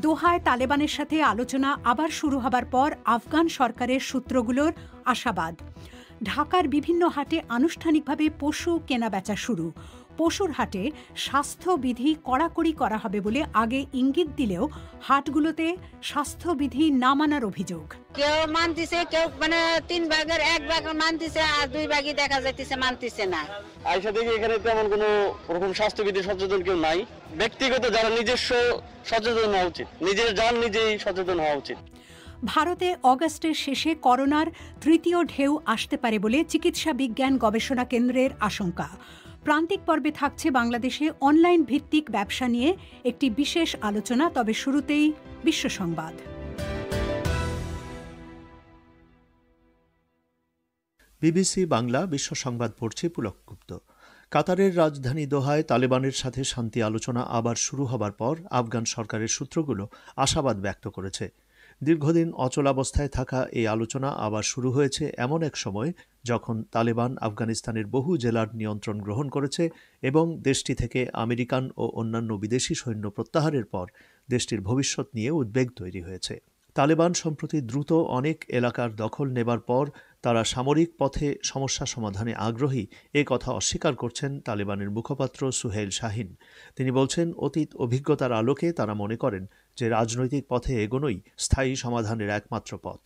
দোহায় তালেবানের সাথে আলোচনা আবার শুরু হবার পর আফগান সরকারের সূত্রগুলোর আশাবাদ। ঢাকার বিভিন্ন হাটে আনুষ্ঠানিকভাবে পশু কেনাবেচা শুরু। পশুর হাটে স্বাস্থ্যবিধি কড়াকড়ি করা হবে বলে আগে ইঙ্গিত দিলেও হাটগুলোতে স্বাস্থ্যবিধি না মানার অভিযোগ। কেউ মানতেছে, কেউ 3 ভাগের 1 ভাগ মানতেছে, আর 2 ভাগই দেখা যাইতেছে মানতেছে না। আইসা দেখি এখানে তেমন কোনো রকম স্বাস্থ্যবিধি সচেতন কেউ নাই। ব্যক্তিগত যারা নিজস্ব সচেতন হওয়া উচিত, নিজের যান নিজেই সচেতন হওয়া উচিত। ভারতে অগাস্টের শেষে করোনার তৃতীয় ঢেউ আসতে পারে বলে চিকিৎসা বিজ্ঞান গবেষণা কেন্দ্রের আশঙ্কা। প্রান্তিক পর্বে থাকছে বাংলাদেশে অনলাইন ভিত্তিক ব্যবসা নিয়ে একটি বিশেষ আলোচনা। তবে শুরুতেই বিশ্ব সংবাদ। বিবিসি বাংলা বিশ্ব সংবাদ পড়ছে পুলক গুপ্ত। কাতারের রাজধানী দোহায় তালেবানের সাথে শান্তি আলোচনা আবার শুরু হবার পর আফগান সরকারের সূত্রগুলো আশাবাদ ব্যক্ত করেছে। দীর্ঘদিন অচলাবস্থায় থাকা এই আলোচনা আবার শুরু হয়েছে এমন এক সময় যখন তালেবান আফগানিস্তানের বহু জেলার নিয়ন্ত্রণ গ্রহণ করেছে এবং দেশটি থেকে আমেরিকান ও অন্যান্য বিদেশি সৈন্য প্রত্যাহারের পর দেশটির ভবিষ্যৎ নিয়ে উদ্বেগ তৈরি হয়েছে। তালেবান সম্প্রতি দ্রুত অনেক এলাকার দখল নেবার পর তারা সামরিক পথে সমস্যা সমাধানে আগ্রহী এ কথা অস্বীকার করছেন তালেবানের মুখপাত্র সুহেল শাহিন। তিনি বলছেন, অতীত অভিজ্ঞতার আলোকে তারা মনে করেন যে রাজনৈতিক পথে এগোনোই স্থায়ী সমাধানের একমাত্র পথ।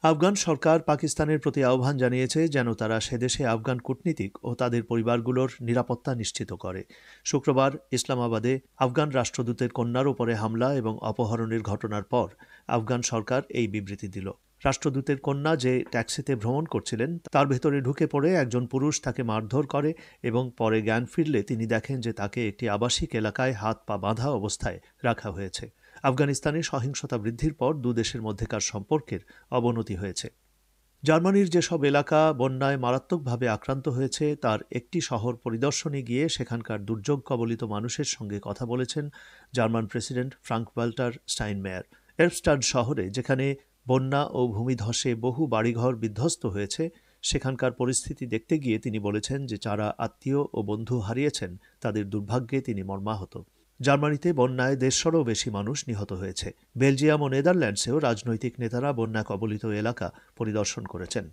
আফগান সরকার পাকিস্তানের প্রতি আহ্বান জানিয়েছে যেন তারা সেদেশে আফগান কূটনীতিক ও তাদের পরিবারগুলোর নিরাপত্তা নিশ্চিত করে। শুক্রবার ইসলামাবাদে আফগান রাষ্ট্রদূতের কন্যার উপরে হামলা এবং অপহরণের ঘটনার পর আফগান সরকার এই বিবৃতি দিল। রাষ্ট্রদূতের কন্যা যে ট্যাক্সিতে ভ্রমণ করছিলেন তার ভেতরে ঢুকে পড়ে একজন পুরুষ তাকে মারধর করে এবং পরে জ্ঞান ফিরলে তিনি দেখেন যে তাকে একটি আবাসিক এলাকায় হাত পা বাঁধা অবস্থায় রাখা হয়েছে। আফগানিস্তানে সহিংসতা বৃদ্ধির পর দুদেশের মধ্যেকার সম্পর্কের অবনতি হয়েছে। জার্মানির যেসব এলাকা বন্যায় মারাত্মকভাবে আক্রান্ত হয়েছে তার একটি শহর পরিদর্শনে গিয়ে সেখানকার দুর্যোগ কবলিত মানুষের সঙ্গে কথা বলেছেন জার্মান প্রেসিডেন্ট ফ্রাঙ্ক ওয়াল্টার স্টাইনমেয়ার। এরপস্টাড শহরে, যেখানে বন্যা ও ভূমিধসে বহু বাড়িঘর বিধ্বস্ত হয়েছে, সেখানকার পরিস্থিতি দেখতে গিয়ে তিনি বলেছেন যে যারা আত্মীয় ও বন্ধু হারিয়েছেন তাদের দুর্ভাগ্যে তিনি মর্মাহত। জার্মানিতে বন্যায় 150-ও বেশি মানুষ নিহত হয়েছে। বেলজিয়াম ও নেদারল্যান্ডসেও রাজনৈতিক নেতারা বন্যা কবলিত এলাকা পরিদর্শন করেছেন।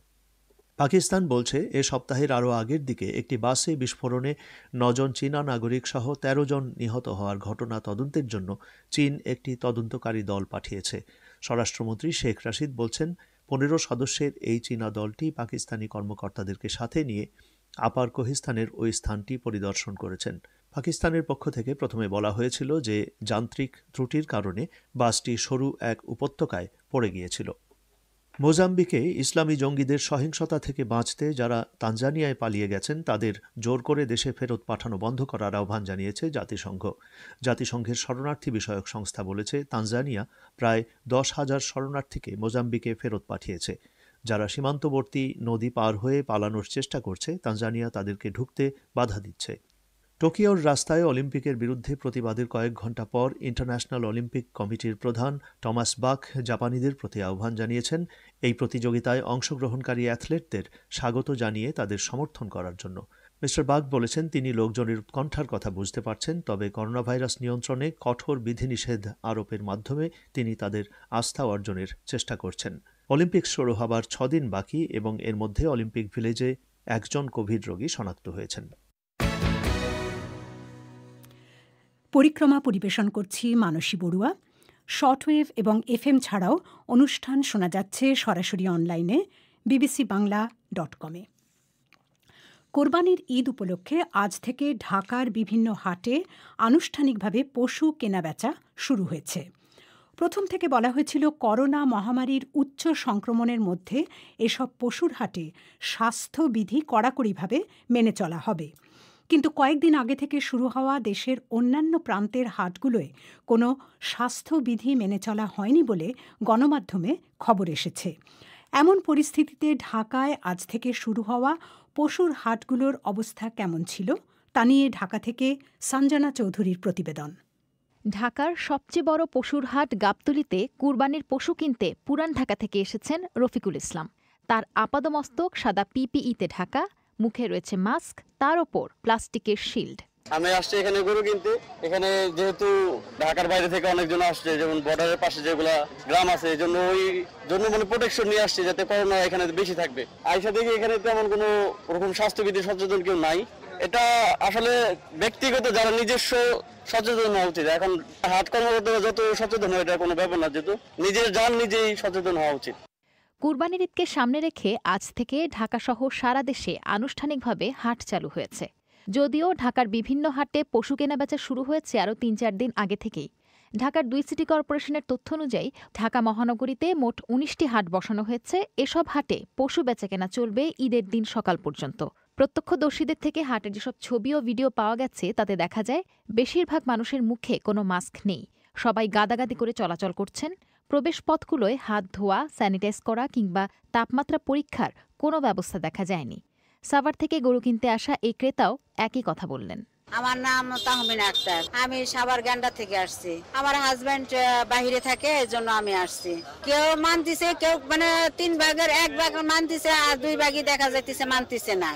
পাকিস্তান বলছে এ সপ্তাহের আরও আগের দিকে একটি বাসে বিস্ফোরণে 9 জন চীনা নাগরিক সহ 13 জন নিহত হওয়ার ঘটনা তদন্তের জন্য চীন একটি তদন্তকারী দল পাঠিয়েছে। স্বরাষ্ট্রমন্ত্রী শেখ রাশিদ বলছেন, 15 সদস্যের এই চীনা দলটি পাকিস্তানি কর্মকর্তাদেরকে সাথে নিয়ে আপার কোহিস্তানের ওই স্থানটি পরিদর্শন করেছেন। পাকিস্তানের পক্ষ থেকে প্রথমে বলা হয়েছিল যে যান্ত্রিক ত্রুটির কারণে বাসটি সরু এক উপত্যকায় পড়ে গিয়েছিল। মোজাম্বিকে ইসলামী জঙ্গিদের সহিংসতা থেকে বাঁচতে যারা তানজানিয়ায় পালিয়ে গেছেন তাদের জোর করে দেশে ফেরত পাঠানো বন্ধ করার আহ্বান জানিয়েছে জাতিসংঘ। জাতিসংঘের শরণার্থী বিষয়ক সংস্থা বলেছে, তানজানিয়া প্রায় 10,000 শরণার্থীকে মোজাম্বিকে ফেরত পাঠিয়েছে। যারা সীমান্তবর্তী নদী পার হয়ে পালানোর চেষ্টা করছে, তানজানিয়া তাদেরকে ঢুকতে বাধা দিচ্ছে। টোকিওর রাস্তায় অলিম্পিকের বিরুদ্ধে প্রতিবাদের কয়েক ঘণ্টা পর ইন্টারন্যাশনাল অলিম্পিক কমিটির প্রধান টমাস বাখ জাপানিদের প্রতি আহ্বান জানিয়েছেন এই প্রতিযোগিতায় অংশগ্রহণকারী অ্যাথলেটদের স্বাগত জানিয়ে তাদের সমর্থন করার জন্য। মিস্টার বাখ বলেছেন, তিনি লোকজনের উৎকণ্ঠার কথা বুঝতে পারছেন, তবে করোনা ভাইরাস নিয়ন্ত্রণে কঠোর বিধিনিষেধ আরোপের মাধ্যমে তিনি তাদের আস্থা অর্জনের চেষ্টা করছেন। অলিম্পিক শুরু হবার 6 দিন বাকি এবং এর মধ্যে অলিম্পিক ভিলেজে 1 জন কোভিড রোগী শনাক্ত হয়েছেন। পরিক্রমা পরিবেশন করছি মানসী বড়ুয়া। শর্টওয়েভ এবং FM ছাড়াও অনুষ্ঠান শোনা যাচ্ছে সরাসরি অনলাইনে bbcbangla.com-এ। কোরবানির ঈদ উপলক্ষে আজ থেকে ঢাকার বিভিন্ন হাটে আনুষ্ঠানিকভাবে পশু কেনাবেচা শুরু হয়েছে। প্রথম থেকে বলা হয়েছিল করোনা মহামারীর উচ্চ সংক্রমণের মধ্যে এসব পশুর হাটে স্বাস্থ্যবিধি কড়াকড়িভাবে মেনে চলা হবে। কিন্তু কয়েকদিন আগে থেকে শুরু হওয়া দেশের অন্যান্য প্রান্তের হাটগুলোয় কোনো স্বাস্থ্যবিধি মেনে চলা হয়নি বলে গণমাধ্যমে খবর এসেছে। এমন পরিস্থিতিতে ঢাকায় আজ থেকে শুরু হওয়া পশুর হাটগুলোর অবস্থা কেমন ছিল তা নিয়ে ঢাকা থেকে সঞ্জনা চৌধুরীর প্রতিবেদন। ঢাকার সবচেয়ে বড় পশুর হাট গাবতলীতে কুরবানির পশু কিনতে পুরান ঢাকা থেকে এসেছেন রফিকুল ইসলাম। তার আপাদমস্তক সাদা পিপিইতে ঢাকা, মুখে রয়েছে মাস্ক, তার ওপর প্লাস্টিকের শিল্ড। আমি আসছি এখানে গরু কিনতে। এখানে যেহেতু ঢাকার বাইরে থেকে অনেকজন আসছে, যেমন বর্ডারের পাশে যেগুলা গ্রাম আছে, এই জন্য মানে প্রোটেকশন নিয়ে আসছে যাতে করোনা এখানে বেশি থাকবে। আইসা দেখি এখানে তেমন কোনো ওরকম স্বাস্থ্যবিধি সচেতন কেউ নাই। এটা আসলে ব্যক্তিগত যারা নিজস্ব সচেতন হওয়া উচিত। এখন হাট কর্মকর্তারা যত সচেতন হয় এটা কোনো ব্যাপার না, যেহেতু নিজের যান নিজেই সচেতন হওয়া উচিত। কুরবানির ঈদকে সামনে রেখে আজ থেকে ঢাকাসহ সারা দেশে আনুষ্ঠানিকভাবে হাট চালু হয়েছে। যদিও ঢাকার বিভিন্ন হাটে পশু কেনাবেচা শুরু হয়েছে আরও ৩-৪ দিন আগে থেকেই। ঢাকার ২ সিটি কর্পোরেশনের তথ্য অনুযায়ী ঢাকা মহানগরীতে মোট ১৯টি হাট বসানো হয়েছে। এসব হাটে পশু বেচাকেনা চলবে ঈদের দিন সকাল পর্যন্ত। প্রত্যক্ষদর্শীদের থেকে হাটের যেসব ছবি ও ভিডিও পাওয়া গেছে তাতে দেখা যায় বেশিরভাগ মানুষের মুখে কোনো মাস্ক নেই। সবাই গাদাগাদি করে চলাচল করছেন। প্রবেশপথগুলোয় হাত ধোয়া, স্যানিটাইজ করা কিংবা তাপমাত্রা পরীক্ষার কোনো ব্যবস্থা দেখা যায়নি। সাভার থেকে গরু কিনতে আসা এই ক্রেতাও একই কথা বললেন। আমার নাম তাহমিনা আক্তার। আমি সাভার গান্ডা থেকে আসছি। আমার হাজবেন্ড বাহিরে থাকে, এই জন্য আমি আসছি। কেউ মানতেছে, কেউ মানে 3 ভাগের 1 ভাগ মানতেছে, আর 2 ভাগই দেখা যাইতেছে মানতেছে না।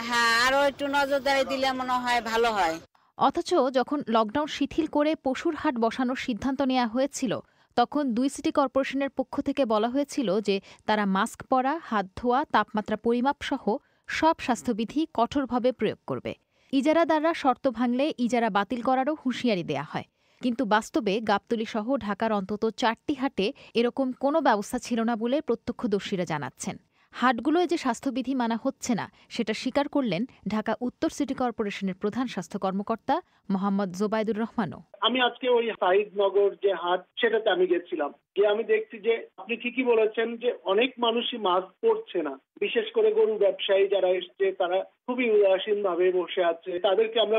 হ্যাঁ, আরো একটু নজরদারি দিলে মনে হয় ভালো হয়। অথচ যখন লকডাউন শিথিল করে পশুর হাট বসানোর সিদ্ধান্ত নেওয়া হয়েছিল, তখন ২ সিটি কর্পোরেশনের পক্ষ থেকে বলা হয়েছিল যে তারা মাস্ক পরা, হাত ধোয়া, তাপমাত্রা পরিমাপ সহ সব স্বাস্থ্যবিধি কঠোরভাবে প্রয়োগ করবে। ইজারাদাররা শর্ত ভাঙলে ইজারা বাতিল করারও হুঁশিয়ারি দেয়া হয়। কিন্তু বাস্তবে গাবতলী-সহ ঢাকার অন্তত 4টি হাটে এরকম কোনো ব্যবস্থা ছিল না বলে প্রত্যক্ষদর্শীরা জানাচ্ছেন। হাটগুলোয় যে স্বাস্থ্যবিধি মানা হচ্ছে না সেটা স্বীকার করলেন ঢাকা উত্তর সিটি কর্পোরেশনের প্রধান স্বাস্থ্য কর্মকর্তা মোহাম্মদ জোবাইদুর রহমানও। আমি আজকে ওই সাইদনগর যে হাট সেটাতে আমি গেছিলাম, গিয়ে আমি দেখছি যে আপনি ঠিকই বলেছেন যে অনেক মানুষই মাস্ক পরছে না। বিশেষ করে গরু ব্যবসায়ী যারা এসছে তারা খুবই উদাসীন ভাবে বসে আছে। তাদেরকে আমরা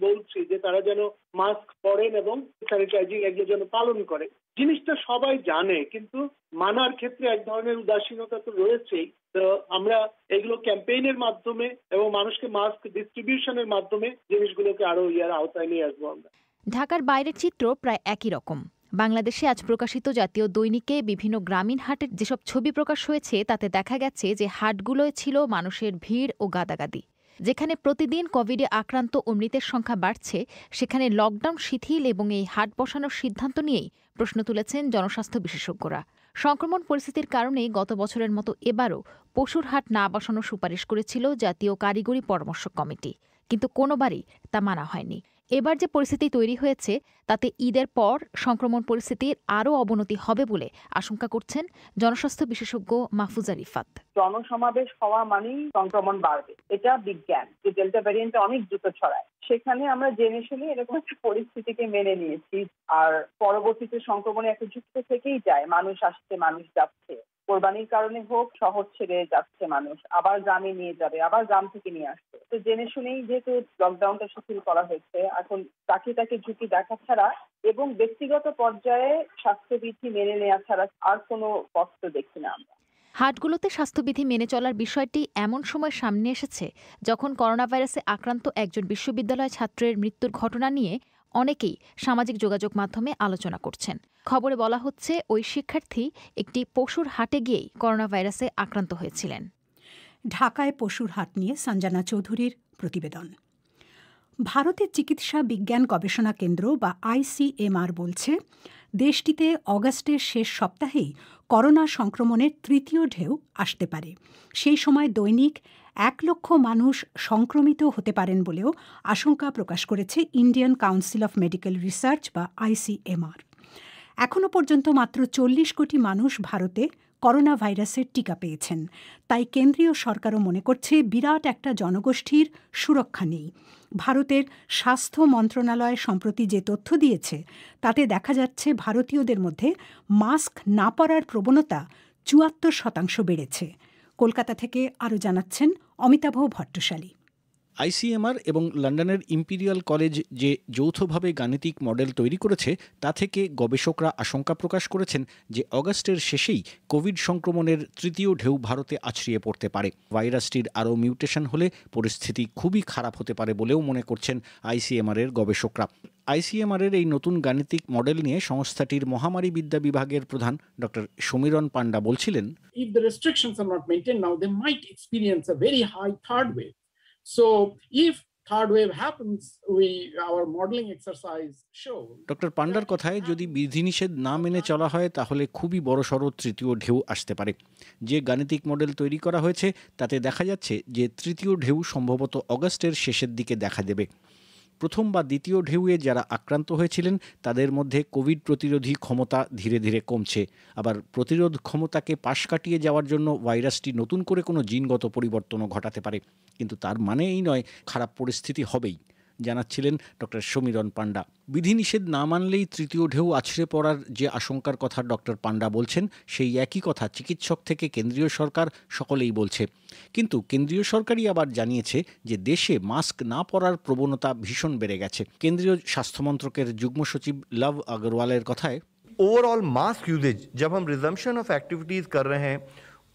বলছি যে তারা যেন মাস্ক পরেন এবং স্যানিটাইজিং এগুলো যেন পালন করে। জিনিসটা সবাই জানে, কিন্তু মানার ক্ষেত্রে এক ধরনের উদাসীনতা তো রয়েছেই। তো আমরা এগুলো ক্যাম্পেইনের মাধ্যমে এবং মানুষকে মাস্ক ডিস্ট্রিবিউশনের মাধ্যমে জিনিসগুলোকে আরো আওতায় নিয়ে আসবো আমরা। ঢাকার বাইরের চিত্র প্রায় একই রকম। বাংলাদেশে আজ প্রকাশিত জাতীয় দৈনিকে বিভিন্ন গ্রামীণ হাটের যেসব ছবি প্রকাশ হয়েছে তাতে দেখা গেছে যে হাটগুলোয় ছিল মানুষের ভিড় ও গাদাগাদি। যেখানে প্রতিদিন কোভিডে আক্রান্ত ও মৃতের সংখ্যা বাড়ছে, সেখানে লকডাউন শিথিল এবং এই হাট বসানোর সিদ্ধান্ত নিয়েই প্রশ্ন তুলেছেন জনস্বাস্থ্য বিশেষজ্ঞরা। সংক্রমণ পরিস্থিতির কারণে গত বছরের মতো এবারও পশুর হাট না বসানোর সুপারিশ করেছিল জাতীয় কারিগরি পরামর্শ কমিটি, কিন্তু কোনোবারই তা মানা হয়নি। এবার যে পরিস্থিতি তৈরি হয়েছে তাতে ঈদের পর সংক্রমণ পরিস্থিতির আরও অবনতি হবে বলে আশঙ্কা করছেন জনস্বাস্থ্য বিশেষজ্ঞ মাহফুজা রিফাত। জনসমাবেশ হওয়া মানেই সংক্রমণ বাড়বে, এটা বিজ্ঞান। যে ডেল্টা ভ্যারিয়েন্ট অনেক দ্রুত ছড়ায়, সেখানে আমরা জেনে শুনে এরকম একটা পরিস্থিতিকে মেনে নিয়েছি। আর পরবর্তীতে সংক্রমণে একটা যুক্ত থেকেই যায়, মানুষ আসছে, মানুষ যাচ্ছে। কোরবানির কারণে হোক, শহর ছেড়ে যাচ্ছে মানুষ, আবার গ্রামে নিয়ে যাবে, আবার গ্রাম থেকে নিয়ে আসছে। তো জেনে শুনেই যেহেতু লকডাউনটা শিথিল করা হয়েছে, এখন তাকে ঝুঁকি দেখা ছাড়া এবং ব্যক্তিগত পর্যায়ে স্বাস্থ্যবিধি মেনে নেওয়া ছাড়া আর কোনো পথ দেখি না আমরা। হাটগুলোতে স্বাস্থ্যবিধি মেনে চলার বিষয়টি এমন সময় সামনে এসেছে যখন করোনাভাইরাসে আক্রান্ত একজন বিশ্ববিদ্যালয় ছাত্রের মৃত্যুর ঘটনা নিয়ে অনেকেই সামাজিক যোগাযোগ মাধ্যমে আলোচনা করছেন। খবরে বলা হচ্ছে ওই শিক্ষার্থী একটি পশুর হাটে গিয়েই করোনাভাইরাসে আক্রান্ত হয়েছিলেন। ঢাকায় পশুর হাট নিয়ে সঞ্জনা চৌধুরীর প্রতিবেদন। ভারতের চিকিৎসা বিজ্ঞান গবেষণা কেন্দ্র বা ICMR বলছে, দেশটিতে অগাস্টের শেষ সপ্তাহেই করোনা সংক্রমণের ৩য় ঢেউ আসতে পারে। সেই সময় দৈনিক ১ লক্ষ মানুষ সংক্রমিত হতে পারেন বলেও আশঙ্কা প্রকাশ করেছে Indian council of medical research বা ICMR। এখনও পর্যন্ত মাত্র ৪০ কোটি মানুষ ভারতে করোনা ভাইরাসের টিকা পেয়েছেন। তাই কেন্দ্রীয় সরকারও মনে করছে বিরাট একটা জনগোষ্ঠীর সুরক্ষা নেই। ভারতের স্বাস্থ্য মন্ত্রণালয় সম্প্রতি যে তথ্য দিয়েছে তাতে দেখা যাচ্ছে ভারতীয়দের মধ্যে মাস্ক না পরার প্রবণতা ৭৪% বেড়েছে। কলকাতা থেকে আরও জানাচ্ছেন অমিতাভ ভট্টশালী। ICMR এবং লন্ডনের ইম্পিরিয়াল কলেজ যে যৌথভাবে গাণিতিক মডেল তৈরি করেছে তা থেকে গবেষকরা আশঙ্কা প্রকাশ করেছেন যে অগাস্টের শেষেই কোভিড সংক্রমণের ৩য় ঢেউ ভারতে আছড়িয়ে পড়তে পারে। ভাইরাসটির আরও মিউটেশন হলে পরিস্থিতি খুবই খারাপ হতে পারে বলেও মনে করছেন ICMR-এর গবেষকরা। ICMR-এর এই নতুন গাণিতিক মডেল নিয়ে সংস্থাটির মহামারী বিদ্যা বিভাগের প্রধান ডক্টর সমীরণ পান্ডা বলছিলেন, If the restrictions are not maintained now, they might experience a very high third wave. So if third wave happens, our modeling exercise shows. Doctor পান্ডার কথায় যদি বিধিনিষেধ না মেনে চলা হয় তাহলে খুবই বড়সড় তৃতীয় ঢেউ আসতে পারে। যে গাণিতিক মডেল তৈরি করা হয়েছে তাতে দেখা যাচ্ছে যে তৃতীয় ঢেউ সম্ভবত অগাস্টের শেষের দিকে দেখা দেবে। প্রথম বা দ্বিতীয় ঢেউয়ে যারা আক্রান্ত হয়েছিলেন তাদের মধ্যে কোভিড প্রতিরোধী ক্ষমতা ধীরে ধীরে কমছে। আবার প্রতিরোধ ক্ষমতাকে পাশ কাটিয়ে যাওয়ার জন্য ভাইরাসটি নতুন করে কোনো জিনগত পরিবর্তনও ঘটাতে পারে, কিন্তু তার মানে এই নয় খারাপ পরিস্থিতি হবেই, জানাচ্ছিলেন ডক্টর সমীরণ পান্ডা। বিধিনিষেধ না মানলেই তৃতীয় ঢেউ আছড়ে পড়ার যে আশঙ্কার কথা ডক্টর পান্ডা বলছেন, সেই একই কথা চিকিৎসক থেকে কেন্দ্রীয় সরকার সকলেই বলছে। কিন্তু কেন্দ্রীয় সরকারই আবার জানিয়েছে যে দেশে মাস্ক না পরার প্রবণতা ভীষণ বেড়ে গেছে। কেন্দ্রীয় স্বাস্থ্যমন্ত্রকের যুগ্ম সচিব লव अग्रवाल কথায়, ओवरऑल मास्क यूजेज जब हम रिजम्पशन ऑफ एक्टिविटीज कर रहे हैं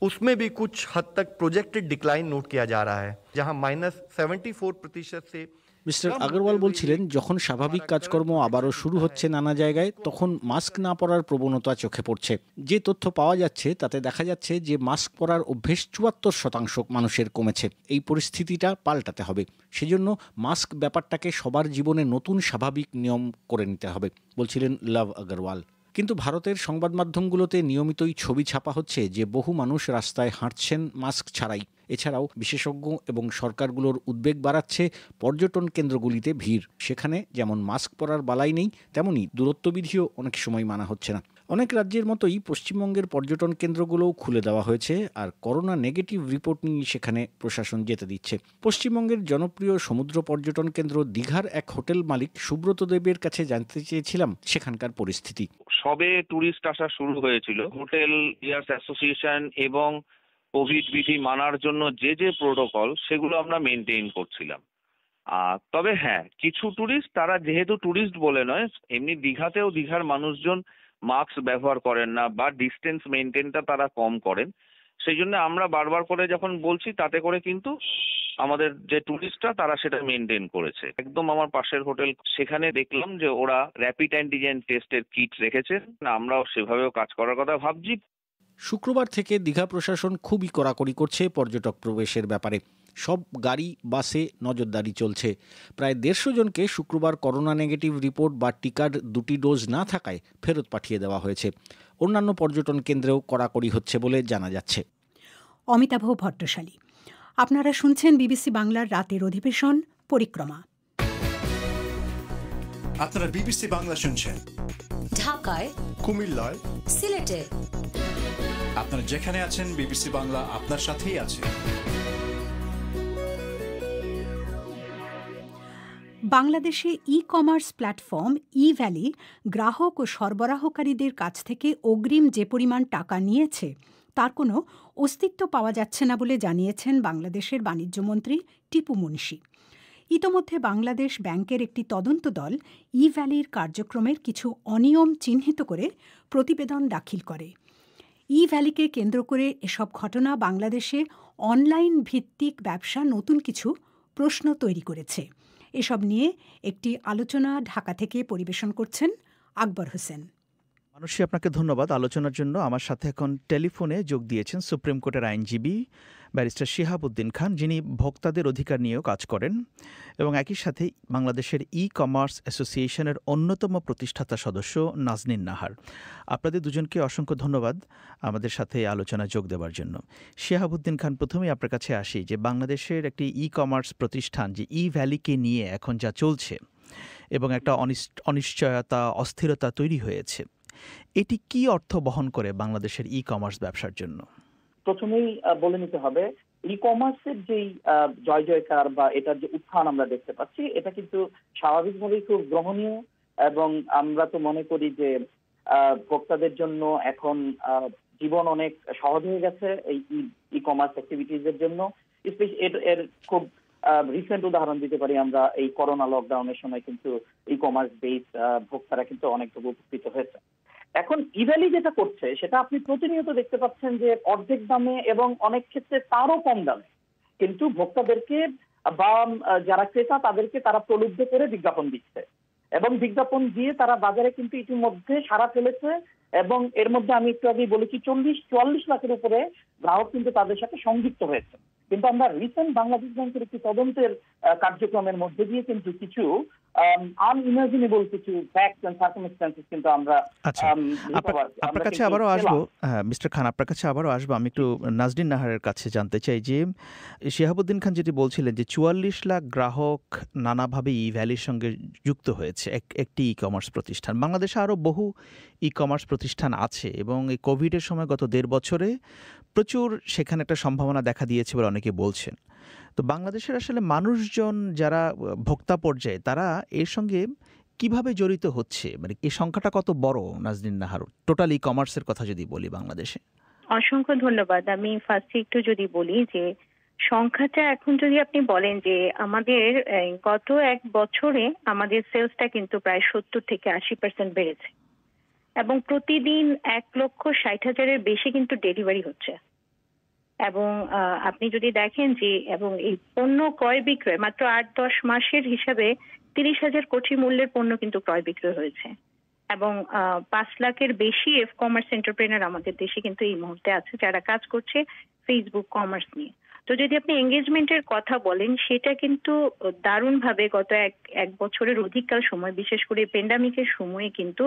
उसमें भी कुछ हद तक प्रोजेक्टेड डिक्लाइन नोट किया जा रहा है, जहां -74% से। মিস্টার আগরওয়াল বলছিলেন, যখন স্বাভাবিক কাজকর্ম আবারও শুরু হচ্ছে নানা জায়গায়, তখন মাস্ক না পরার প্রবণতা চোখে পড়ছে। যে তথ্য পাওয়া যাচ্ছে তাতে দেখা যাচ্ছে যে মাস্ক পরার অভ্যেস 74% মানুষের কমেছে। এই পরিস্থিতিটা পাল্টাতে হবে, সেজন্য মাস্ক ব্যাপারটাকে সবার জীবনে নতুন স্বাভাবিক নিয়ম করে নিতে হবে, বলছিলেন লव अग्रवाल। কিন্তু ভারতের সংবাদ মাধ্যমগুলোতে নিয়মিতই ছবি ছাপা হচ্ছে যে বহু মানুষ রাস্তায় হাঁটছেন মাস্ক ছাড়াই। এছাড়াও বিশেষজ্ঞ এবং সরকারগুলোর উদ্বেগ বাড়াচ্ছে পর্যটন কেন্দ্রগুলিতে ভিড়। সেখানে যেমন মাস্ক পরার বালাই নেই, তেমনি দূরত্ববিধিও অনেক সময় মানা হচ্ছে না। অনেক রাজ্যের মতোই পশ্চিমবঙ্গের পর্যটন কেন্দ্রগুলোও খুলে দেওয়া হয়েছে, আর করোনা নেগেটিভ রিপোর্ট নিয়ে সেখানে প্রশাসন যেতে দিচ্ছে। পশ্চিমবঙ্গের জনপ্রিয় সমুদ্র পর্যটন কেন্দ্র দীঘার এক হোটেল মালিক সুব্রত দেবের কাছে জানতে চেয়েছিলাম সেখানকার পরিস্থিতি। সবে ট্যুরিস্ট আসা শুরু হয়েছিল, হোটেল ইয়ার্স অ্যাসোসিয়েশন এবং কোভিড বিধি মানার জন্য যে যে প্রোটোকল সেগুলো আমরা মেনটেন করছিলাম। তবে হ্যাঁ, কিছু ট্যুরিস্ট, তারা যেহেতু ট্যুরিস্ট বলে নয়, এমনি দীঘাতেও দীঘার মানুষজন মাস্ক ব্যবহার করেন না বা ডিস্টেন্স মেনটেনটা তারা কম করেন। সেই জন্য আমরা বারবার করে যখন বলছি, তাতে করে কিন্তু আমাদের যে ট্যুরিস্টরা তারা সেটা মেনটেন করেছে। একদম আমার পাশের হোটেল, সেখানে দেখলাম যে ওরা র্যাপিড অ্যান্টিজেন টেস্টের কিট রেখেছে। আমরাও সেভাবেও কাজ করার কথা ভাবছি। শুক্রবার থেকে দীঘা প্রশাসন খুবই কড়াকড়ি করছে পর্যটক প্রবেশের ব্যাপারে। সব গাড়ি বাসে নজরদারি চলছে। প্রায় 150 জনকে শুক্রবার করোনা নেগেটিভ রিপোর্ট বা টিকার 2টি ডোজ না থাকায় ফেরত পাঠিয়ে দেওয়া হয়েছে। অন্যান্য পর্যটন কেন্দ্রেও কড়াকড়ি হচ্ছে বলে জানা যাচ্ছে। অমিতাভ ভট্টশালী। আপনারা শুনছেন বিবিসি বাংলার রাতের অধিবেশন পরিক্রমা। আপনারা বিবিসি বাংলা শুনছেন ঢাকায়, কুমিল্লায়, সিলেটে। আপনারা যেখানে আছেন বিবিসি বাংলা আপনার সাথেই আছে। বাংলাদেশে ই কমার্স প্ল্যাটফর্ম ই ভ্যালি গ্রাহক ও সরবরাহকারীদের কাছ থেকে অগ্রিম যে পরিমাণ টাকা নিয়েছে তার কোনো অস্তিত্ব পাওয়া যাচ্ছে না বলে জানিয়েছেন বাংলাদেশের বাণিজ্যমন্ত্রী টিপু মুনশি। ইতোমধ্যে বাংলাদেশ ব্যাংকের একটি তদন্ত দল ই ভ্যালির কার্যক্রমের কিছু অনিয়ম চিহ্নিত করে প্রতিবেদন দাখিল করে। ই ভ্যালিকে কেন্দ্র করে এসব ঘটনা বাংলাদেশে অনলাইন ভিত্তিক ব্যবসা নতুন কিছু প্রশ্ন তৈরি করেছে। এসব নিয়ে একটি আলোচনা ঢাকা থেকে পরিবেশন করছেন আকবর হোসেন। মানুষই আপনাকে ধন্যবাদ। আলোচনার জন্য আমার সাথে এখন টেলিফোনে যোগ দিয়েছেন সুপ্রিম কোর্টের আইনজীবী ব্যারিস্টার শিহাবুদ্দিন খান, যিনি ভোক্তাদের অধিকার নিয়েও কাজ করেন এবং একই সাথে বাংলাদেশের ই কমার্স অ্যাসোসিয়েশনের অন্যতম প্রতিষ্ঠাতা সদস্য নাজনীন নাহার। আপনাদের দুজনকে অসংখ্য ধন্যবাদ আমাদের সাথে আলোচনায় যোগ দেওয়ার জন্য। শিহাবুদ্দিন খান, প্রথমেই আপনার কাছে আসি যে বাংলাদেশের একটি ই কমার্স প্রতিষ্ঠান যে ই ভ্যালিকে নিয়ে এখন যা চলছে এবং একটা অনিশ্চয়তা, অস্থিরতা তৈরি হয়েছে, এটি কি অর্থ বহন করে বাংলাদেশের ই কমার্স ব্যবসার জন্য? প্রথমেই বলে নিতে হবে, ই কমার্সের যেই জয় জয়কার বা এটার যে উত্থান আমরা দেখতে পাচ্ছি, এটা কিন্তু স্বাভাবিকভাবেই খুব গ্রহণীয় এবং আমরা তো মনে করি যে ভোক্তাদের জন্য এখন জীবন অনেক সহজ হয়ে গেছে এই ই কমার্স অ্যাক্টিভিটিজের জন্য। এর খুব রিসেন্ট উদাহরণ দিতে পারি আমরা, এই করোনা লকডাউনের সময় কিন্তু ই কমার্স বেস ভোক্তারা কিন্তু অনেকটুকু উপকৃত হয়েছে। এখন ইভ্যালি যেটা করছে সেটা আপনি প্রতিনিয়ত দেখতে পাচ্ছেন যে অর্ধেক দামে এবং অনেক ক্ষেত্রে তারও কম দামে কিন্তু ভোক্তাদেরকে বা যারা ক্রেতা তাদেরকে তারা প্রলুব্ধ করে বিজ্ঞাপন দিচ্ছে এবং বিজ্ঞাপন দিয়ে তারা বাজারে কিন্তু ইতিমধ্যে সাড়া ফেলেছে এবং এর মধ্যে আমি একটু আগেই বলেছি 40-44 লাখের উপরে গ্রাহক কিন্তু তাদের সাথে সংযুক্ত হয়েছে। কিন্তু আমরা রিসেন্ট বাংলাদেশ ব্যাংকের একটি তদন্তের কার্যক্রমের মধ্যে দিয়ে কিন্তু কিছু আনইমাজিনেবল কিছু ফ্যাক্টস এন্ড সার্কামস্ট্যান্সেস কিন্তু আমরা আপনার কাছে আবারও আসবো। হ্যাঁ মিস্টার খান, আপনার কাছে আবারও আসবো। আমি একটু নাজনীন নাহারের কাছে জানতে চাই যে শিহাবুদ্দিন খান যেটি বলছিলেন যে 44 লাখ গ্রাহক নানাভাবে ই ভ্যালির সঙ্গে যুক্ত হয়েছে একটি ই কমার্স প্রতিষ্ঠান। বাংলাদেশে আরও বহু ই কমার্স প্রতিষ্ঠান আছে এবং এই কোভিডের সময় গত 1.5 বছরে প্রচুর সেখানে একটা সম্ভাবনা দেখা দিয়েছে বলে অনেকে বলছেন। তো বাংলাদেশের আসলে মানুষজন যারা ভোক্তা পর্যায়ে তারা এর সঙ্গে কিভাবে জড়িত হচ্ছে, মানে এই সংখ্যাটা কত বড় নাজনীন নাহার, টোটাল ই কমার্সের কথা যদি বলি বাংলাদেশে? অসংখ্য ধন্যবাদ। আমি ফার্স্টে একটু যদি বলি যে সংখ্যাটা এখন যদি আপনি বলেন যে আমাদের গত 1 বছরে আমাদের সেলসটা কিন্তু প্রায় 70 থেকে 80% বেড়েছে এবং প্রতিদিন 1,60,000-এর বেশি কিন্তু ডেলিভারি হচ্ছে। এবং আপনি যদি দেখেন যে এবং এই পণ্য ক্রয় বিক্রয় মাত্র 8-10 মাসের হিসাবে 30,000 কোটি মূল্যের পণ্য কিন্তু ক্রয় বিক্রয় হয়েছে এবং 5 লাখের বেশি এফ কমার্স এন্টারপ্রেনার আমাদের দেশে কিন্তু এই মুহূর্তে আছে যারা কাজ করছে ফেসবুক কমার্স নিয়ে। তো যদি আপনি এঙ্গেজমেন্টের কথা বলেন সেটা কিন্তু দারুণভাবে গত এক বছরের অধিককাল সময়, বিশেষ করে প্যান্ডামিকের সময়ে কিন্তু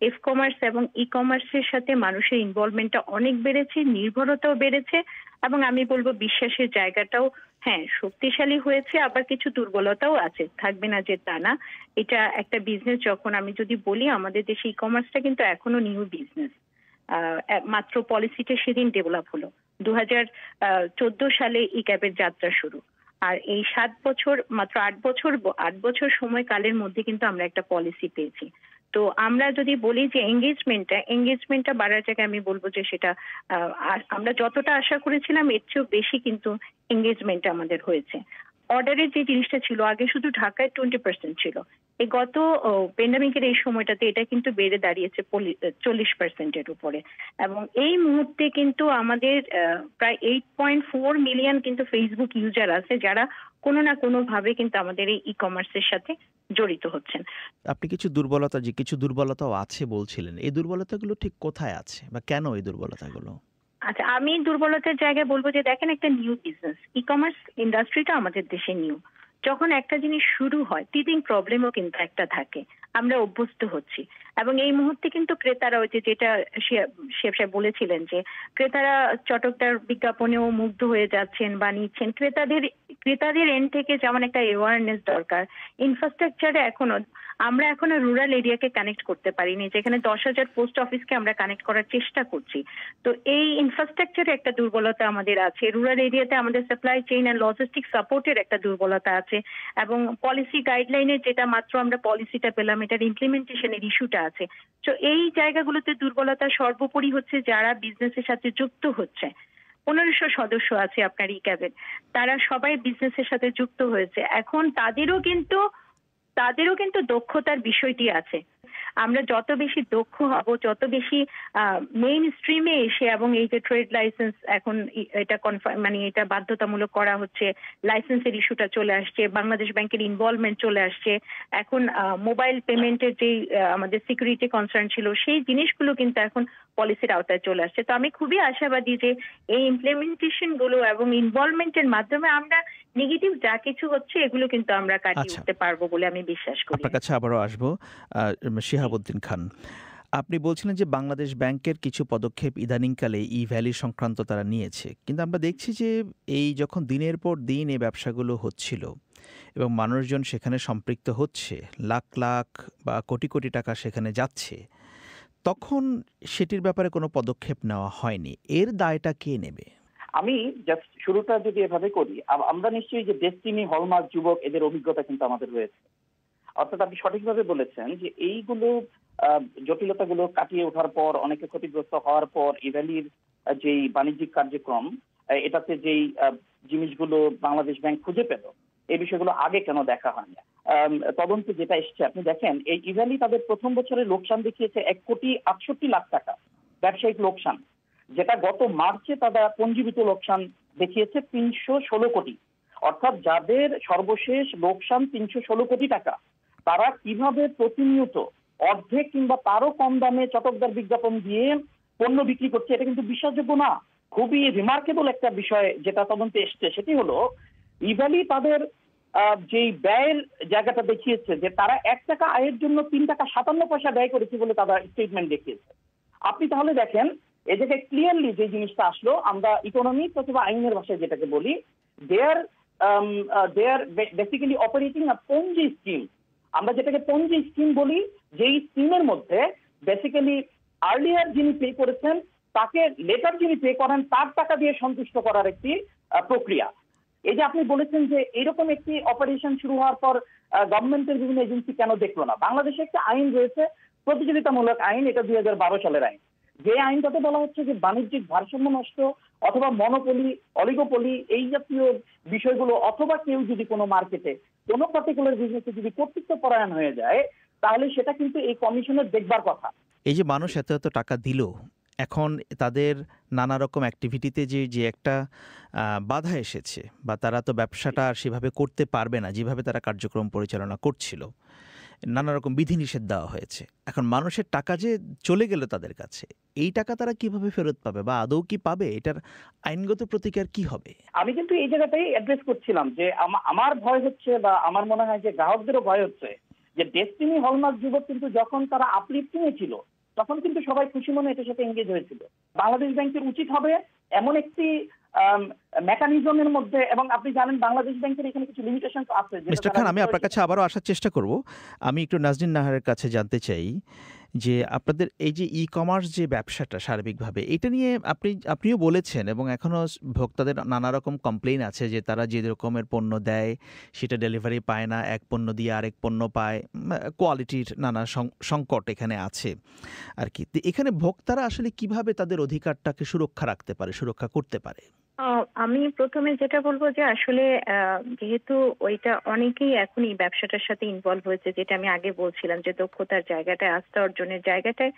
এফ কমার্স এবং ই কমার্সের সাথে মানুষের ইনভলভমেন্টটা অনেক বেড়েছে, নির্ভরতাও বেড়েছে এবং আমি বলবো বিশ্বাসের জায়গাটাও হ্যাঁ শক্তিশালী হয়েছে। আবার কিছু দুর্বলতাও আছে, থাকবে না যে তা না। এটা একটা বিজনেস, যখন আমি যদি বলি আমাদের দেশে ই কমার্সটা কিন্তু এখনো নিউ বিজনেস, মাত্র পলিসিটা সেদিন ডেভেলপ হলো। 2014 সালে ই ক্যাবের যাত্রা শুরু, আর এই 7 বছর মাত্র 8 বছর সময়কালের মধ্যে কিন্তু আমরা একটা পলিসি পেয়েছি। তো আমরা যদি বলি যে এঙ্গেজমেন্টটা বাড়ার জায়গায় আমি বলবো যে সেটা আমরা যতটা আশা করেছিলাম এর চেয়েও বেশি কিন্তু এঙ্গেজমেন্ট আমাদের হয়েছে। অর্ডারের যে জিনিসটা ছিল আগে শুধু ঢাকায় 20% ছিল, এই গত প্যান্ডামিকের এই সময়টাতে এটা কিন্তু বেড়ে দাঁড়িয়েছে 40%-এর উপরে এবং এই মুহূর্তে কিন্তু আমাদের প্রায় 8.4 মিলিয়ন কিন্তু ফেসবুক ইউজার আছে যারা কোনো না কোনো ভাবে কিন্তু আমাদের এই ই কমার্সের সাথে জড়িত হচ্ছেন। আপনি কিছু দুর্বলতাও আছে বলছিলেন, এই দুর্বলতাগুলো ঠিক কোথায় আছে বা কেন এই দুর্বলতাগুলো? আচ্ছা, আমি দুর্বলতার জায়গায় বলবো যে দেখেন একটা নিউ বিজনেস, ই কমার্স ইন্ডাস্ট্রিটা আমাদের দেশে নিউ। যখন একটা জিনিস শুরু হয় টিদিং প্রবলেমও কিন্তু একটা থাকে, আমরা অভ্যস্ত হচ্ছি এবং এই মুহূর্তে কিন্তু ক্রেতারা ওই যেটা শেফ সাহেব বলেছিলেন যে ক্রেতারা চটকদার বিজ্ঞাপনেও মুগ্ধ হয়ে যাচ্ছেন বা নিচ্ছেন। ক্রেতাদের এন্ড থেকে যেমন একটা অ্যাওয়ারনেস দরকার, ইনফ্রাস্ট্রাকচারে আমরা এখনো রুরাল এরিয়াকে কানেক্ট করতে পারিনি, যেখানে 10,000 পোস্ট অফিসকে আমরা কানেক্ট করার চেষ্টা করছি। তো এই ইনফ্রাস্ট্রাকচারে একটা দুর্বলতা আমাদের আছে, রুরাল এরিয়াতে আমাদের সাপ্লাই চেইন অ্যান্ড লজিস্টিক সাপোর্টের একটা দুর্বলতা আছে এবং পলিসি গাইডলাইনের যেটা মাত্র আমরা পলিসিটা পেলাম এটার ইমপ্লিমেন্টেশনের ইস্যুটা আছে। তো এই জায়গাগুলোতে দুর্বলতা সর্বোপরি হচ্ছে যারা বিজনেসের সাথে যুক্ত হচ্ছে। 1500 সদস্য আছে আপনার ই ক্যাবের, তারা সবাই বিজনেসের সাথে যুক্ত হয়েছে। এখন তাদেরও কিন্তু দক্ষতার বিষয়টি আছে। আমরা যত বেশি দক্ষ হব, যত বেশি মেইন স্ট্রিমে এসে এবং এই যে ট্রেড লাইসেন্স এখন এটা এটা বাধ্যতামূলক করা হচ্ছে, লাইসেন্সের ইস্যুটা চলে আসছে, বাংলাদেশ ব্যাংকের ইনভলভমেন্ট চলে আসছে, এখন মোবাইল পেমেন্টের যে আমাদের সিকিউরিটি কনসার্ন ছিল সেই জিনিসগুলো কিন্তু এখন পলিসির আওতায় চলে আসছে। তো আমি খুবই আশাবাদী যে এই ইমপ্লিমেন্টেশন গুলো এবং ইনভলভমেন্টের মাধ্যমে আমরা নেগেটিভ যা কিছু হচ্ছে এগুলো কিন্তু আমরা কাটিয়ে উঠতে পারবো বলে আমি বিশ্বাস করি। আপনার কাছে আবারও আসবো। শিহাবুদ্দিন খান, আপনি বলছিলেন যে বাংলাদেশ ব্যাংকের কিছু পদক্ষেপ ইদানিংকালে ই ভ্যালি সংক্রান্ত তারা নিয়েছে, কিন্তু আমরা দেখছি যে এই যখন দিনের পর দিন এই ব্যবসাগুলো হচ্ছিল এবং মানুষজন সেখানে সম্পৃক্ত হচ্ছে, লাখ লাখ বা কোটি কোটি টাকা সেখানে যাচ্ছে, তখন সেটির ব্যাপারে কোনো পদক্ষেপ নেওয়া হয়নি। এর দায়টা কে নেবে? আমি জাস্ট শুরুটা যদি এভাবে করি, আমরা নিশ্চয়ই যে ডেস্টিনি, হলমার্ক, যুবক এদের অভিজ্ঞতা কিন্তু আমাদের রয়েছে। অর্থাৎ আপনি সঠিকভাবে বলেছেন যে এইগুলো জটিলতাগুলো কাটিয়ে ওঠার পর, অনেকে ক্ষতিগ্রস্ত হওয়ার পর ইভ্যালির যেই বাণিজ্যিক কার্যক্রম, এটাতে যেই জিনিসগুলো বাংলাদেশ ব্যাংক খুঁজে পেল, এই বিষয়গুলো আগে কেন দেখা হয় না? তদন্তে যেটা এসছে আপনি দেখেন, এই ইভ্যালি তাদের প্রথম বছরে লোকসান দেখিয়েছে 1,68,00,000 টাকা ব্যবসায়িক লোকসান, যেটা গত মার্চে তারা পঞ্জীবিত লোকসান দেখিয়েছে 316 কোটি। অর্থাৎ যাদের সর্বশেষ লোকসান 316 কোটি টাকা, তারা কিভাবে প্রতিনিয়ত অর্ধেক কিংবা তারও কম দামে চটকদার বিজ্ঞাপন দিয়ে পণ্য বিক্রি করছে, এটা কিন্তু বিশ্বাসযোগ্য না। খুবই রিমার্কেবল একটা বিষয় যেটা তদন্তে এসছে, সেটি হলো ইভ্যালি তাদের যেই ব্যয়ের জায়গাটা দেখিয়েছে যে তারা 1 টাকা আয়ের জন্য 3 টাকা 57 পয়সা ব্যয় করেছে বলে তারা স্টেটমেন্ট দেখিয়েছে। আপনি তাহলে দেখেন এই জায়গায় ক্লিয়ারলি যে জিনিসটা আসলো, আমরা ইকোনমিক্স অথবা আইনের ভাষায় যেটাকে বলি, দে আর বেসিক্যালি অপারেটিং আ পঞ্জি স্কিম। আমরা যেটাকে পঞ্জি স্কিম বলি, যেই স্কিমের মধ্যে বেসিক্যালি আর্লিয়ার যিনি পে করেছেন তাকে লেটার যিনি পে করেন তার টাকা দিয়ে সন্তুষ্ট করার একটি প্রক্রিয়া। এই যে আপনি বলেছেন যে এরকম একটি অপারেশন শুরু হওয়ার পর গভর্নমেন্টের বিভিন্ন এজেন্সি কেন দেখলো না? বাংলাদেশে একটা আইন রয়েছে, প্রতিযোগিতামূলক আইন, এটা 2012 সালের আইন। যে আইনটাতে বলা হচ্ছে যে বাণিজ্যিক ভারসাম্য নষ্ট অথবা মনোপলি, অলিগোপলি এই জাতীয় বিষয়গুলো, অথবা কেউ যদি কোনো মার্কেটে কোনো পার্টিকুলার বিজনেসে যদি কর্তৃত্ব পরায়ণ হয়ে যায়, তাহলে সেটা কিন্তু এই কমিশনের দেখবার কথা। এই যে মানুষ এত এত টাকা দিল, এখন তাদের নানা রকম অ্যাক্টিভিটিতে যে একটা বাধা এসেছে, বা তারা তো ব্যবসাটা আর সেভাবে করতে পারবে না যেভাবে তারা কার্যক্রম পরিচালনা করছিল, নানা রকম বিধিনিষেধ দেওয়া হয়েছে। এখন মানুষের টাকা যে চলে গেল তাদের কাছে, এই টাকা তারা কিভাবে ফেরত পাবে, বা আদৌ কি পাবে? এটার আইনগত প্রতিকার কি হবে? আমি কিন্তু এই জায়গাটাই অ্যাড্রেস করছিলাম যে আমার ভয় হচ্ছে, বা আমার মনে হয় যে গ্রাহকদেরও ভয় হচ্ছে, যে ডেস্টিনি হলমার্ক যুবক কিন্তু যখন তারা আপলিফটিং এ ছিল তখন কিন্তু সবাই খুশি মনে এটার সাথে এঙ্গেজ হয়েছিল। বাংলাদেশ ব্যাংকের উচিত হবে এমন একটি মেকানিজমের মধ্যে, এবং আপনি জানেন বাংলাদেশ ব্যাংকের এখানে কিছু লিমিটেশন আছে। মিস্টার খান, আমি আপনার কাছে আবারও আসার চেষ্টা করব। আমি একটু নাজনীন নাহারের কাছে জানতে চাই যে আপনাদের এই যে ই কমার্স যে ব্যবসাটা সার্বিকভাবে, এটা নিয়ে আপনিও বলেছেন, এবং এখনও ভোক্তাদের নানা রকম কমপ্লেইন আছে যে তারা যে রকমের পণ্য দেয় সেটা ডেলিভারি পায় না, এক পণ্য দিয়ে আরেক পণ্য পায়, কোয়ালিটির নানা সংকট এখানে আছে আর কি। এখানে ভোক্তারা আসলে কিভাবে তাদের অধিকারটাকে সুরক্ষা করতে পারে? আমি প্রথমে যেটা বলবো যে আসলে যেহেতু ওইটা অনেকেই এখন এই ব্যবসাটার সাথে ইনভলভ হয়েছে, যেটা আমি আগে বলছিলাম যে দক্ষতার জায়গাটায়, আস্থা অর্জনের জায়গাটায়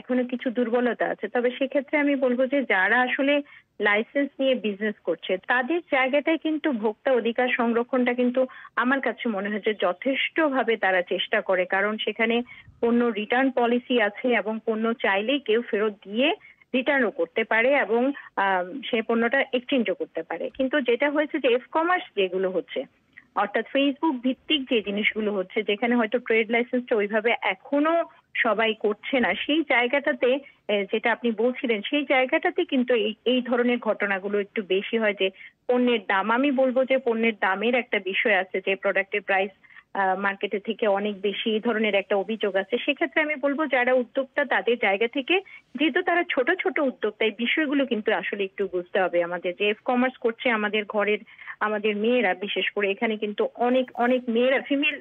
এখনো কিছু দুর্বলতা আছে। তবে সেক্ষেত্রে আমি বলবো যে যারা আসলে লাইসেন্স নিয়ে বিজনেস করছে তাদের জায়গাটায় কিন্তু ভোক্তা অধিকার সংরক্ষণটা কিন্তু আমার কাছে মনে হয় যে যথেষ্টভাবে তারা চেষ্টা করে, কারণ সেখানে পণ্য রিটার্ন পলিসি আছে এবং পণ্য চাইলেই কেউ ফেরত দিয়ে রিটার্নও করতে পারে এবং সেই পণ্যটা এক্সচেঞ্জও করতে পারে। কিন্তু যেটা হয়েছে যে কমার্স যেগুলো হচ্ছে, অর্থাৎ ফেসবুক ভিত্তিক যে জিনিসগুলো হচ্ছে, যেখানে হয়তো ট্রেড লাইসেন্সটা ওইভাবে এখনো সবাই করছে না, সেই জায়গাটাতে যেটা আপনি বলছিলেন, সেই জায়গাটাতে কিন্তু এই ধরনের ঘটনাগুলো একটু বেশি হয়। যে পণ্যের দাম, আমি বলবো যে পণ্যের দামের একটা বিষয় আছে, যে প্রোডাক্টের প্রাইস মার্কেটের থেকে অনেক বেশি, এই ধরনের একটা অভিযোগ আছে। সেক্ষেত্রে আমি বলবো যারা উদ্যোক্তা তাদের জায়গা থেকে, যেহেতু তারা ছোট ছোট উদ্যোক্তা, এই বিষয়গুলো কিন্তু আসলে একটু বুঝতে হবে আমাদের। যে কমার্স করছে আমাদের ঘরের আমাদের মেয়েরা, বিশেষ করে এখানে কিন্তু অনেক অনেক মেয়েরা, ফিমেল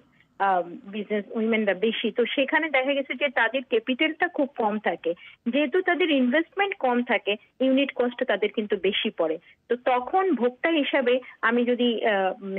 বিজনেস উইমেনরা বেশি, তো সেখানে দেখা গেছে যে তাদের ক্যাপিটালটা খুব কম থাকে, যেহেতু তাদের ইনভেস্টমেন্ট কম থাকে, ইউনিট কস্ট তাদের কিন্তু বেশি পড়ে। তো তখন ভোক্তা হিসাবে আমি যদি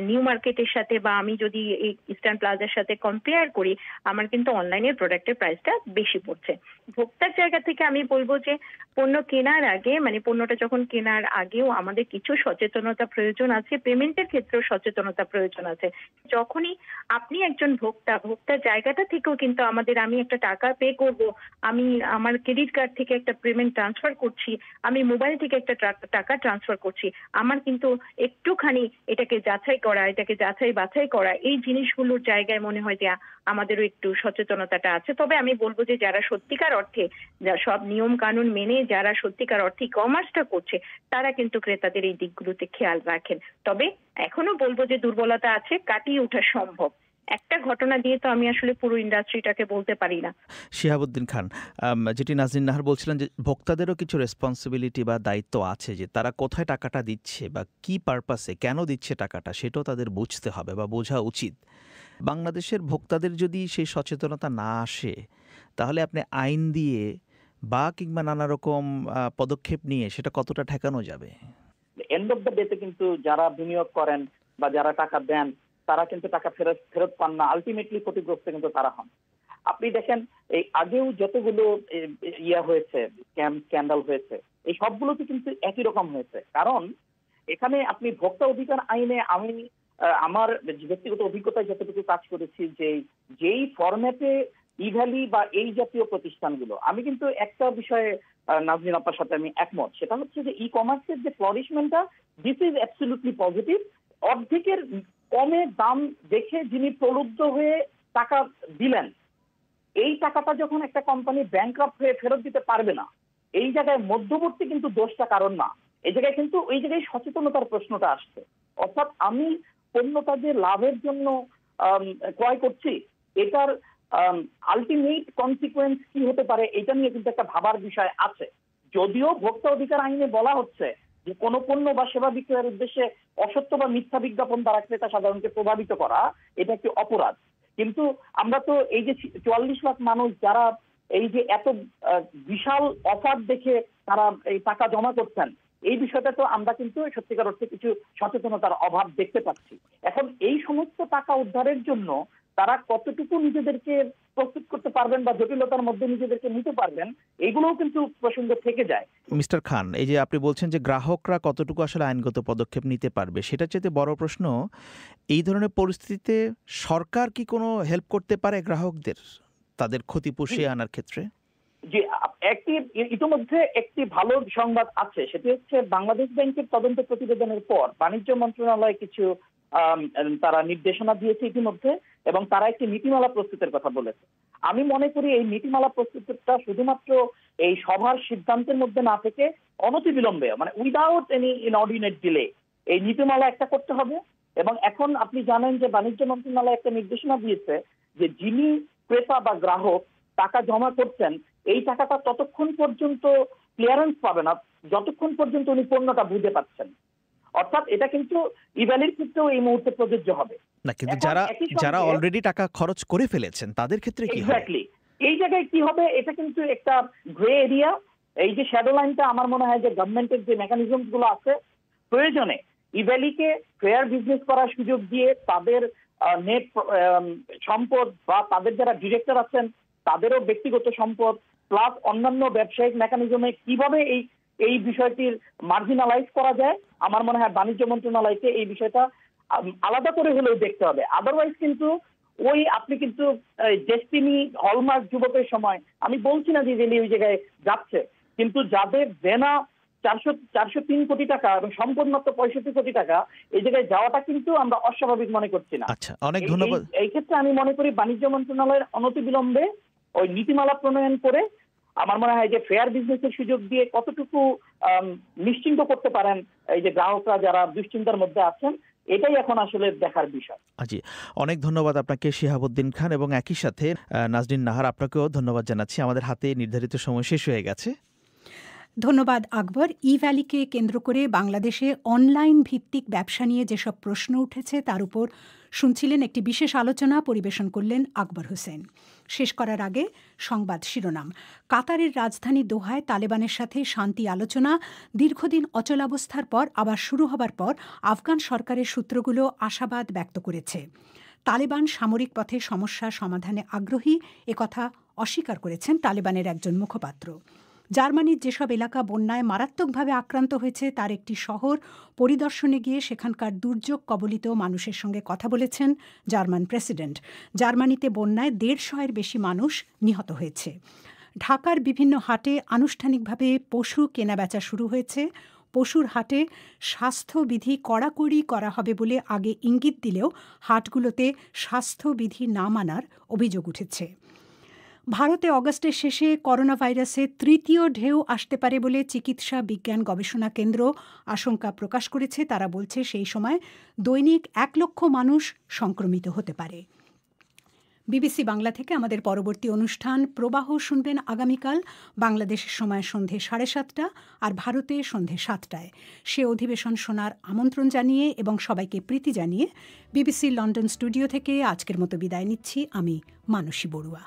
নিউ মার্কেটের সাথে বা আমি যদি এই ইস্টার্ন প্লাজার সাথে কম্পেয়ার করি, আমার কিন্তু অনলাইনের প্রোডাক্টের প্রাইসটা বেশি পড়ছে। ভোক্তার জায়গা থেকে আমি বলবো যে পণ্য কেনার আগে, মানে পণ্যটা যখন কেনার আগেও আমাদের কিছু সচেতনতা প্রয়োজন আছে, পেমেন্টের ক্ষেত্রেও সচেতনতা প্রয়োজন আছে। যখনই আপনি একজন ভোক্তার জায়গাটা থেকেও কিন্তু আমি একটা টাকা পে করব, আমি আমার ক্রেডিট কার্ড থেকে একটা পেমেন্ট ট্রান্সফার করছি, আমি মোবাইল থেকে একটা টাকা ট্রান্সফার করছি, আমার কিন্তু একটুখানি এটাকে যাচাই বাছাই করা, এই জিনিসগুলোর জায়গায় মনে হয় যে আমাদেরও একটু সচেতনতাটা আছে। তবে আমি বলবো যে যারা সত্যিকার অর্থে সব নিয়ম কানুন মেনে যারা সত্যিকার অর্থে কমার্সটা করছে, তারা কিন্তু ক্রেতাদের এই দিকগুলোতে খেয়াল রাখেন। তবে এখনো বলবো যে দুর্বলতা আছে, কাটিয়ে ওঠা সম্ভব। একটা ঘটনা দিয়ে তো আমি আসলে পুরো ইন্ডাস্ট্রিটাকে বলতে পারি না। শিহাবুদ্দিন খান, যেটি নাজনীন নাহার বলছিলেন যে ভোক্তাদেরও কিছু রেসপন্সিবিলিটি বা দায়িত্ব আছে, যে তারা কোথায় টাকাটা দিচ্ছে বা কি পারপাসে কেন দিচ্ছে টাকাটা, সেটাও তাদের বুঝতে হবে বা বোঝা উচিত। বাংলাদেশের ভোক্তাদের যদি সেই সচেতনতা না আসে, তাহলে আপনি আইন দিয়ে বা কিংবা নানা রকম পদক্ষেপ নিয়ে সেটা কতটা ঠেকানো যাবে? এন্ড অফ দ্য ডেতে কিন্তু যারা বিনিয়োগ করেন বা যারা টাকা দেন, তারা কিন্তু টাকা ফেরত পান না, আলটিমেটলি ক্ষতিগ্রস্ত কিন্তু তারা হন। আপনি দেখেন এই আগেও যতগুলো হয়েছে, স্ক্যান্ডাল হয়েছে, এই সবগুলোতে কিন্তু একই রকম হয়েছে। কারণ এখানে আপনি ভোক্তা অধিকার আইনে, আমি আমার ব্যক্তিগত অভিজ্ঞতায় যতটুকু কাজ করেছি, যে যেই ফরম্যাটে ইভ্যালি বা এই জাতীয় প্রতিষ্ঠানগুলো, আমি কিন্তু একটা বিষয়ে নাজনীন আপার সাথে আমি একমত, সেটা হচ্ছে যে ই কমার্সের যে ফ্লরিশমেন্টটা, দিস ইজ অ্যাবসলিউটলি পজিটিভ। অর্ধেকের কমে দাম দেখে যিনি প্রলুব্ধ হয়ে টাকা দিলেন, এই টাকাটা যখন একটা কোম্পানি ব্যাংকরাপ্ট হয়ে ফেরত দিতে পারবে না, এই জায়গায় মধ্যবর্তী কিন্তু দোষটা কারণ না, এই জায়গায় কিন্তু ওই জায়গায় সচেতনতার প্রশ্নটা আসছে। অর্থাৎ আমি পণ্যটা যে লাভের জন্য ক্রয় করছি, এটার আলটিমেট কনসিকুয়েন্স কি হতে পারে, এটা নিয়ে কিন্তু একটা ভাবার বিষয় আছে। যদিও ভোক্তা অধিকার আইনে বলা হচ্ছে যে কোনো পণ্য বা সেবা বিক্রয়ের উদ্দেশ্যে অসত্য বা মিথ্যা বিজ্ঞাপন দ্বারা ক্রেতা সাধারণকে প্রভাবিত করা এটা একটি অপরাধ। কিন্তু আমরা তো এই যে 44 লাখ মানুষ যারা এই যে এত বিশাল অফার দেখে তারা এই টাকা জমা করছেন, এই বিষয়টা তো আমরা কিন্তু সত্যিকার অর্থে কিছু সচেতনতার অভাব দেখতে পাচ্ছি। এখন এই সমস্ত টাকা উদ্ধারের জন্য তারা কতটুকু নিজেদেরকে প্রস্তুত করতে পারবেন বা জটিলতার মধ্যে নিজেদেরকে নিতে পারবেন, এগুলোও কিন্তু প্রসঙ্গ থেকে যায়। মিস্টার খান, এই যে আপনি বলছেন যে গ্রাহকরা কতটুকু আসলে আইনগত পদক্ষেপ নিতে পারবে, সেটার চেয়ে বড় প্রশ্ন, এই ধরনের পরিস্থিতিতে সরকার কি কোনো হেল্প করতে পারে গ্রাহকদের তাদের ক্ষতি পুষিয়ে আনার ক্ষেত্রে? যে ইতিমধ্যে একটি ভালো সংবাদ আছে, সেটি হচ্ছে বাংলাদেশ ব্যাংকের তদন্ত প্রতিবেদনের পর বাণিজ্য মন্ত্রণালয় কিছু তারা নির্দেশনা দিয়েছে ইতিমধ্যে, এবং তারা একটি নীতিমালা প্রস্তুতের কথা বলেছে। আমি মনে করি এই নীতিমালা প্রস্তুতটা শুধুমাত্র এই সভার সিদ্ধান্তের মধ্যে না থেকে অনতিবিলম্বে, মানে উইদাউট এনি ইনঅর্ডিনেট ডিলে, এই নীতিমালা একটা করতে হবে। এবং এখন আপনি জানেন যে বাণিজ্য মন্ত্রণালয় একটা নির্দেশনা দিয়েছে যে যিনি ক্রেতা বা গ্রাহক টাকা জমা করছেন, এই টাকাটা ততক্ষণ পর্যন্ত ক্লিয়ারেন্স পাবে না যতক্ষণ পর্যন্ত উনি পণ্যটা বুঝে পাচ্ছেন। অর্থাৎ এটা কিন্তু ইভ্যালির ক্ষেত্রেও এই মুহূর্তে প্রযোজ্য হবে না, কিন্তু যারা অলরেডি টাকা খরচ করে ফেলেছেন তাদের ক্ষেত্রে কি হবে? এক্স্যাক্টলি, এই জায়গায় কি হবে, এটা কিন্তু একটা গ্রে এরিয়া। এই যে শ্যাডো লাইনটা, আমার মনে হয় যে গভর্নমেন্টের যে মেকানিজম গুলো আছে, প্রয়োজনে ইভ্যালিকে ফেয়ার বিজনেস করার সুযোগ দিয়ে তাদের নেট সম্পদ বা তাদের যারা ডিরেক্টর আছেন তাদেরও ব্যক্তিগত সম্পদ প্লাস অন্যান্য ব্যবসায়িক মেকানিজমে কিভাবে এই বিষয়টির মার্জিনালাইজ করা যায়, আমার মনে হয় বাণিজ্য মন্ত্রণালয়কে এই বিষয়টা আলাদা করে হলেও দেখতে হবে। আদারওয়াইজ কিন্তু আপনি কিন্তু ডেস্টিনি হলমার্ক যুবকের সময়, আমি বলছি না যে ওই জায়গায় যাচ্ছে, কিন্তু যাদের দেনা 403 কোটি টাকা এবং সম্পদ মাত্র 65 কোটি টাকা, এই জায়গায় যাওয়াটা কিন্তু আমরা অস্বাভাবিক মনে করছি না। আচ্ছা, অনেক ধন্যবাদ। এই ক্ষেত্রে আমি মনে করি বাণিজ্য মন্ত্রণালয়ের অনতিবিলম্বে ওই নীতিমালা প্রণয়ন করে আমার মনে হয় যে ফেয়ার বিজনেসের সুযোগ দিয়ে কতটুকু নিশ্চিন্ত করতে পারেন এই যে গ্রাহকরা যারা দুশ্চিন্তার মধ্যে আছেন, এটাই এখন আসলে দেখার বিষয়। জি, অনেক ধন্যবাদ আপনাকে শিহাবুদ্দিন খান, এবং একই সাথে নাজনীন নাহার, আপনাকেও ধন্যবাদ জানাচ্ছি। আমাদের হাতে নির্ধারিত সময় শেষ হয়ে গেছে। ধন্যবাদ আকবর। ই ভ্যালিকে কেন্দ্র করে বাংলাদেশে অনলাইন ভিত্তিক ব্যবসা নিয়ে যেসব প্রশ্ন উঠেছে তার উপর শুনছিলেন একটি বিশেষ আলোচনা, পরিবেশন করলেন আকবর হোসেন। শেষ করার আগে সংবাদ শিরোনাম। কাতারের রাজধানী দোহায় তালেবানের সাথে শান্তি আলোচনা দীর্ঘদিন অচলাবস্থার পর আবার শুরু হবার পর আফগান সরকারের সূত্রগুলো আশাবাদ ব্যক্ত করেছে। তালেবান সামরিক পথে সমস্যা সমাধানে আগ্রহী, একথা অস্বীকার করেছেন তালেবানের একজন মুখপাত্র। জার্মানির যেসব এলাকা বন্যায় মারাত্মকভাবে আক্রান্ত হয়েছে তার একটি শহর পরিদর্শনে গিয়ে সেখানকার দুর্যোগ মানুষের সঙ্গে কথা বলেছেন জার্মান প্রেসিডেন্ট। জার্মানিতে বন্যায় 150-এর বেশি মানুষ নিহত হয়েছে। ঢাকার বিভিন্ন হাটে আনুষ্ঠানিকভাবে পশু কেনাবেচা শুরু হয়েছে। পশুর হাটে স্বাস্থ্যবিধি কড়াকড়ি করা হবে বলে আগে ইঙ্গিত দিলেও হাটগুলোতে স্বাস্থ্যবিধি না মানার অভিযোগ উঠেছে। ভারতে অগস্টের শেষে করোনা ভাইরাসের তৃতীয় ঢেউ আসতে পারে বলে চিকিৎসা বিজ্ঞান গবেষণা কেন্দ্র আশঙ্কা প্রকাশ করেছে। তারা বলছে সেই সময় দৈনিক 1 লক্ষ মানুষ সংক্রমিত হতে পারে। বিবিসি বাংলা থেকে আমাদের পরবর্তী অনুষ্ঠান প্রবাহ শুনবেন আগামীকাল বাংলাদেশের সময় সন্ধে 7:30 আর ভারতে সন্ধে 7টায়। সে অধিবেশন শোনার আমন্ত্রণ জানিয়ে এবং সবাইকে প্রীতি জানিয়ে বিবিসি লন্ডন স্টুডিও থেকে আজকের মতো বিদায় নিচ্ছি আমি মানসী বড়ুয়া।